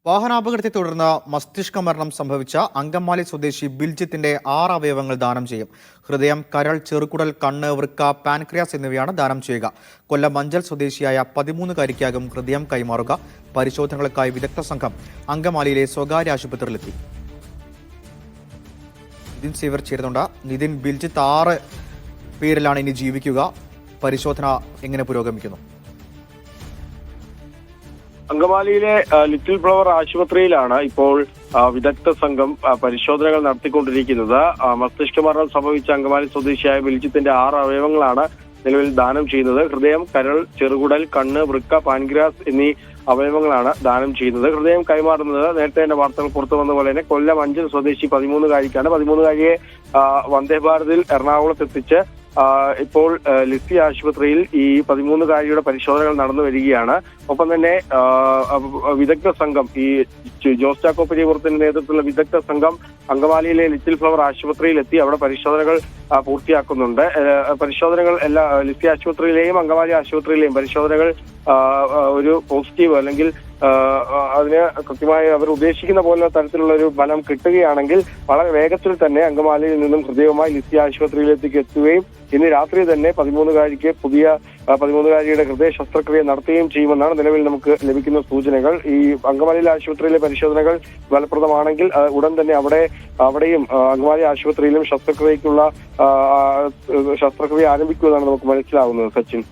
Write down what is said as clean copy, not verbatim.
വാഹനാപകടത്തെ തുടർന്ന് മസ്തിഷ്ക മരണം സംഭവിച്ച അങ്കമാലി സ്വദേശി ബിൽജിത്തിന്റെ 6 അവയവങ്ങൾ ദാനം ചെയ്യും. ഹൃദയം, കരൾ, ചെറുകുടൽ, കണ്ണ്, വൃക്ക, പാൻക്രിയാസ് എന്നിവയാണ് ദാനം ചെയ്യുക. കൊല്ലം മഞ്ചൽ സ്വദേശിയായ 13-കാരിക്കാകും ഹൃദയം കൈമാറുക. പരിശോധനകൾക്കായി വിദഗ്ധ സംഘം അങ്കമാലിയിലെ സ്വകാര്യ ആശുപത്രിയിലെത്തി. നിതിൻ സേവർ ചേരുന്നുണ്ട്. നിതിൻ, ബിൽജിത്ത് 6 പേരിലാണ് ഇനി ജീവിക്കുക. പരിശോധന എങ്ങനെ പുരോഗമിക്കുന്നു? അങ്കമാലിയിലെ ലിറ്റിൽ ഫ്ലവർ ആശുപത്രിയിലാണ് ഇപ്പോൾ വിദഗ്ധ സംഘം പരിശോധനകൾ നടത്തിക്കൊണ്ടിരിക്കുന്നത്. മസ്തിഷ്ക മരണം സംഭവിച്ച അങ്കമാലി സ്വദേശിയായ ബിൽജിത്തിന്റെ 6 അവയവങ്ങളാണ് നിലവിൽ ദാനം ചെയ്യുന്നത്. ഹൃദയം, കരൾ, ചെറുകുടൽ, കണ്ണ്, വൃക്ക, പാൻക്രിയാസ് എന്നീ അവയവങ്ങളാണ് ദാനം ചെയ്യുന്നത്. ഹൃദയം കൈമാറുന്നത് നേരത്തെ തന്നെ വാർത്തകൾ പുറത്തു വന്ന പോലെ തന്നെ കൊല്ലം അഞ്ചൽ സ്വദേശി 13-കാരിക്കാണ്. 13-കാരിയെ വന്ദേ ഭാരതിൽ എറണാകുളത്ത് എത്തിച്ച് ഇപ്പോൾ ലിസി ആശുപത്രിയിൽ ഈ 13-കാരിയുടെ പരിശോധനകൾ നടന്നു വരികയാണ്. ഒപ്പം തന്നെ വിദഗ്ധ സംഘം, ഈ ജോസ് ചാക്കോ പെരിയപുറത്തിന്റെ നേതൃത്വത്തിലുള്ള വിദഗ്ധ സംഘം അങ്കമാലിയിലെ ലിറ്റിൽ ഫ്ലവർ ആശുപത്രിയിൽ എത്തി അവിടെ പരിശോധനകൾ പൂർത്തിയാക്കുന്നുണ്ട്. പരിശോധനകൾ എല്ലാ ലിസി ആശുപത്രിയിലെയും അങ്കമാലി ആശുപത്രിയിലെയും പരിശോധനകൾ ഒരു പോസിറ്റീവ് അല്ലെങ്കിൽ അതിന് കൃത്യമായി അവർ ഉദ്ദേശിക്കുന്ന പോലെ തരത്തിലുള്ള ഒരു ഫലം കിട്ടുകയാണെങ്കിൽ വളരെ വേഗത്തിൽ തന്നെ അങ്കമാലിയിൽ നിന്നും ഹൃദയവുമായി ലിസി ആശുപത്രിയിലേക്ക് എത്തുകയും ഇന്ന് രാത്രി തന്നെ 13-കാരിക്ക് 13-കാരിയുടെ ഹൃദയ ശസ്ത്രക്രിയ നടത്തുകയും ചെയ്യുമെന്നാണ് നിലവിൽ നമുക്ക് ലഭിക്കുന്ന സൂചനകൾ. ഈ അങ്കമാലി ആശുപത്രിയിലെ പരിശോധനകൾ ഫലപ്രദമാണെങ്കിൽ ഉടൻ തന്നെ അവിടെയും അങ്കമാലി ആശുപത്രിയിലും ശസ്ത്രക്രിയ ആരംഭിക്കുമെന്നാണ് നമുക്ക് മനസ്സിലാവുന്നത്. സച്ചിൻ.